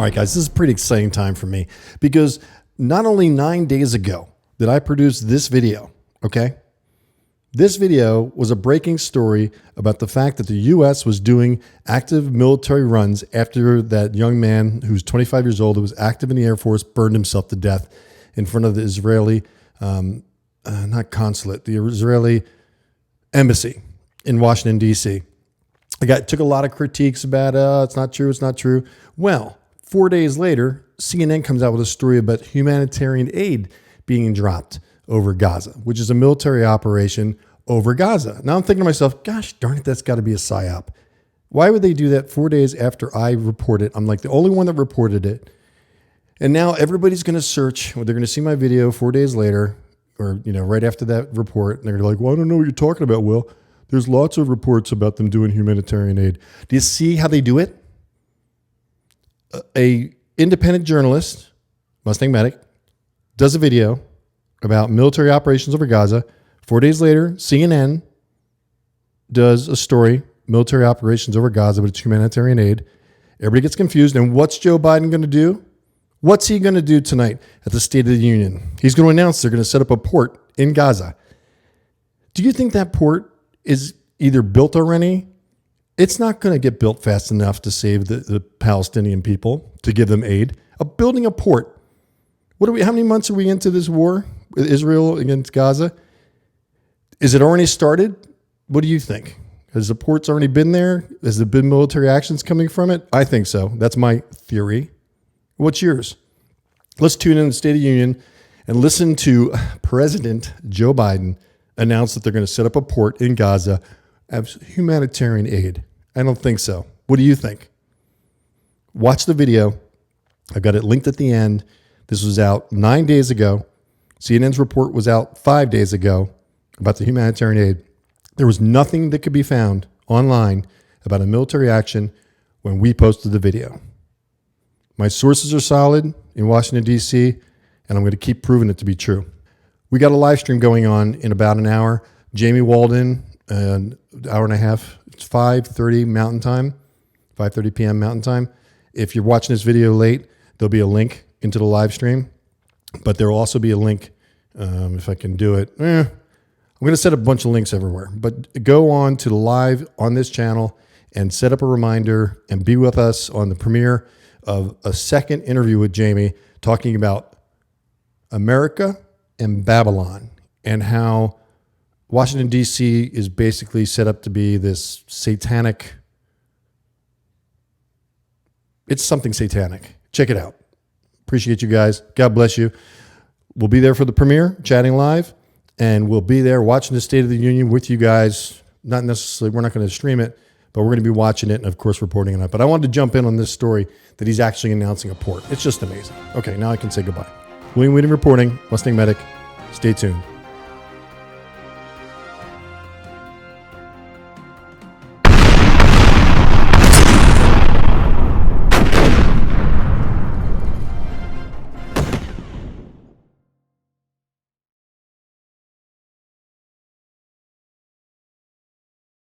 All right, guys, this is a pretty exciting time for me because not only 9 days ago did I produce this video, okay? This video was a breaking story about the fact that the U.S. was doing active military runs after that young man who's 25 years old, who was active in the Air Force, burned himself to death in front of the Israeli, not consulate, the Israeli embassy in Washington, D.C. Took a lot of critiques about, it's not true, it's not true. Well, 4 days later, CNN comes out with a story about humanitarian aid being dropped over Gaza, which is a military operation over Gaza. Now I'm thinking to myself, gosh darn it, that's got to be a psyop. Why would they do that 4 days after I report it? I'm like the only one that reported it. And now everybody's going to search, or they're going to see my video 4 days later, or right after that report, and they're like, well, I don't know what you're talking about, Will. There's lots of reports about them doing humanitarian aid. Do you see how they do it? A independent journalist, MustangMedic, does a video about military operations over Gaza. 4 days later, CNN does a story, military operations over Gaza, but it's humanitarian aid. Everybody gets confused. And what's Joe Biden going to do? What's he going to do tonight at the State of the Union? He's going to announce they're going to set up a port in Gaza. Do you think that port is either built already? It's not going to get built fast enough to save the Palestinian people, to give them aid. Building a port. How many months are we into this war with Israel against Gaza? Is it already started? What do you think? Has the port's already been there? Has there been military actions coming from it? I think so. That's my theory. What's yours? Let's tune in to the State of the Union and listen to President Joe Biden announce that they're going to set up a port in Gaza as humanitarian aid. I don't think so. What do you think? Watch the video. I've got it linked at the end. This was out 9 days ago. CNN's report was out 5 days ago about the humanitarian aid. There was nothing that could be found online about a military action when we posted the video. My sources are solid in Washington, D.C., and I'm going to keep proving it to be true. We got a live stream going on in about an hour. Jamie Walden, an hour and a half. It's 5:30 Mountain Time, 5:30 p.m. Mountain Time. If you're watching this video late, there'll be a link into the live stream, but there will also be a link, if I can do it. I'm going to set up a bunch of links everywhere, but go on to the live on this channel and set up a reminder and be with us on the premiere of a second interview with Jamie talking about America and Babylon and how Washington, D.C. is basically set up to be this satanic. It's something satanic. Check it out. Appreciate you guys. God bless you. We'll be there for the premiere, chatting live, and we'll be there watching the State of the Union with you guys. Not necessarily, we're not going to stream it, but we're going to be watching it and, of course, reporting on it. But I wanted to jump in on this story that he's actually announcing a port. It's just amazing. Okay, now I can say goodbye. William Wieting reporting, MustangMedic. Stay tuned.